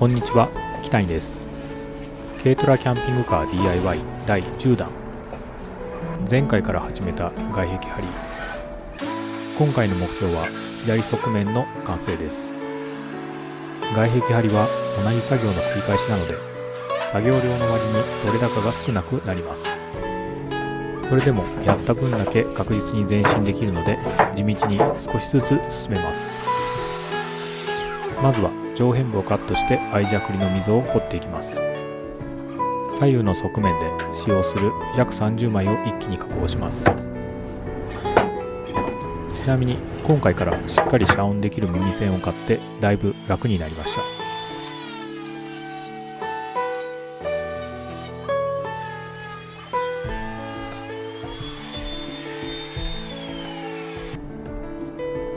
こんにちは、北谷です。軽トラキャンピングカー DIY 第10弾。前回から始めた外壁張り。今回の目標は左側面の完成です。外壁張りは同じ作業の繰り返しなので、作業量の割に取れ高が少なくなります。それでもやった分だけ確実に前進できるので、地道に少しずつ進めます。まずは上辺部をカットして相ジャクリの溝を掘っていきます。左右の側面で使用する約30枚を一気に加工します。ちなみに今回からしっかり遮音できる耳栓を買ってだいぶ楽になりました。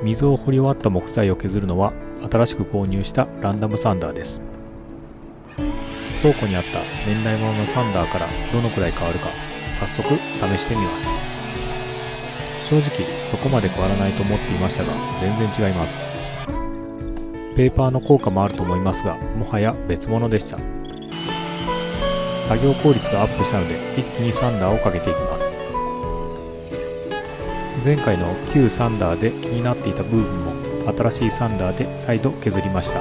溝を掘り終わった木材を削るのは新しく購入したランダムサンダーです。倉庫にあった年代物のサンダーからどのくらい変わるか早速試してみます。正直そこまで変わらないと思っていましたが全然違います。ペーパーの効果もあると思いますがもはや別物でした。作業効率がアップしたので一気にサンダーをかけていきます。前回の旧サンダーで気になっていた部分も新しいサンダーで再度削りました。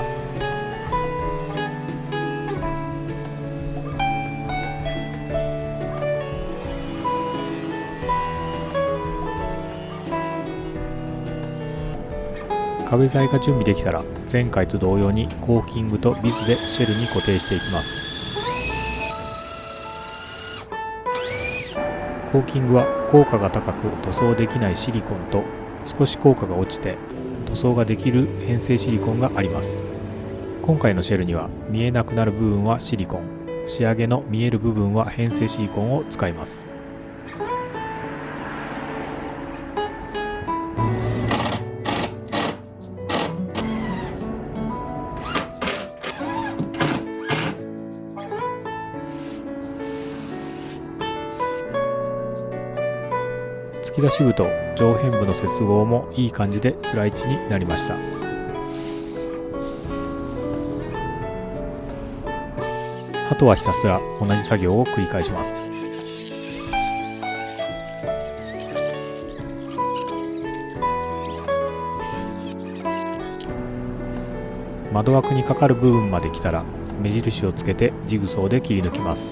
壁材が準備できたら前回と同様にコーキングとビスでシェルに固定していきます。コーキングは効果が高く塗装できないシリコンと少し効果が落ちて塗装ができる変成シリコンがあります。今回のシェルには見えなくなる部分はシリコン、仕上げの見える部分は変成シリコンを使います。突き出し部と上辺部の接合もいい感じでつらい位置になりました。あとはひたすら同じ作業を繰り返します。窓枠にかかる部分まで来たら目印をつけてジグソーで切り抜きます。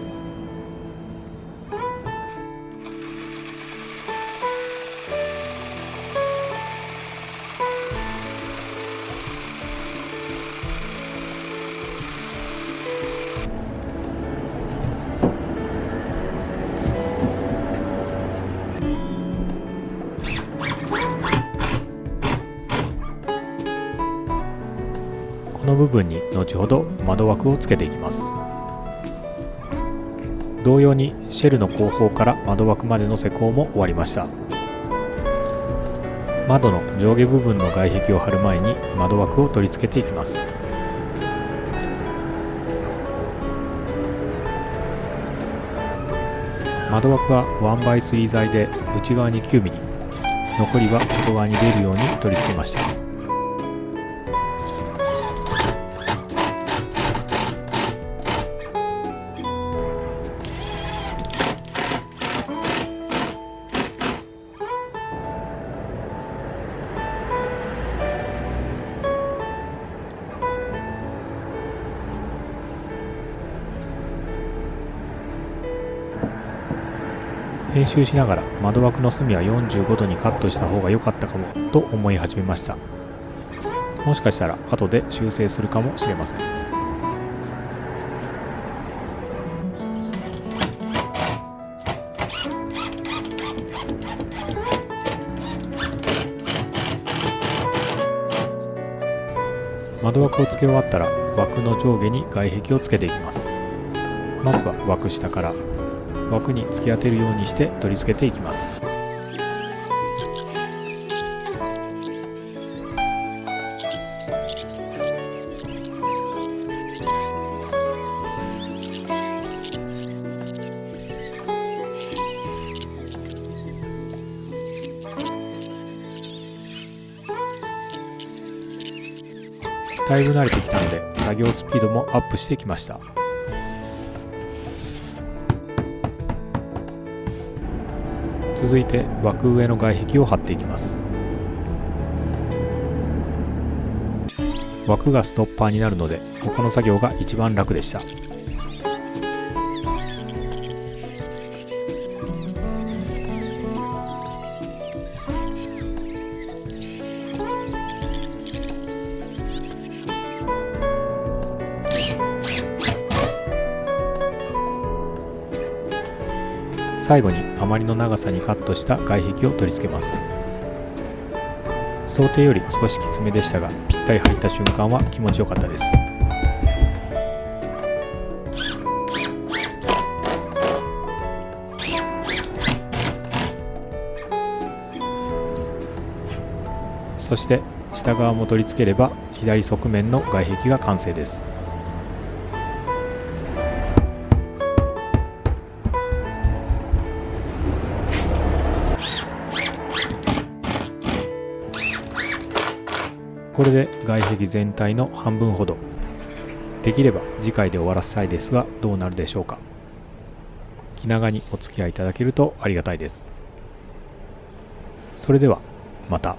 この部分に後ほど窓枠をつけていきます。同様にシェルの後方から窓枠までの施工も終わりました。窓の上下部分の外壁を貼る前に窓枠を取り付けていきます。窓枠は 1x3 材で内側に9mm、残りは外側に出るように取り付けました。編集しながら窓枠の隅は45度にカットした方が良かったかもと思い始めました。もしかしたら後で修正するかもしれません。窓枠を付け終わったら枠の上下に外壁をつけていきます。まずは枠下から枠に突き当てるようにして取り付けていきます。だいぶ慣れてきたので作業スピードもアップしてきました。続いて枠上の外壁を貼っていきます。枠がストッパーになるので他の作業が一番楽でした。最後に余りの長さにカットした外壁を取り付けます。想定より少しきつめでしたが、ぴったり入った瞬間は気持ちよかったです。そして下側も取り付ければ左側面の外壁が完成です。これで外壁全体の半分ほど。できれば次回で終わらせたいですが、どうなるでしょうか。気長にお付き合いいただけるとありがたいです。それではまた。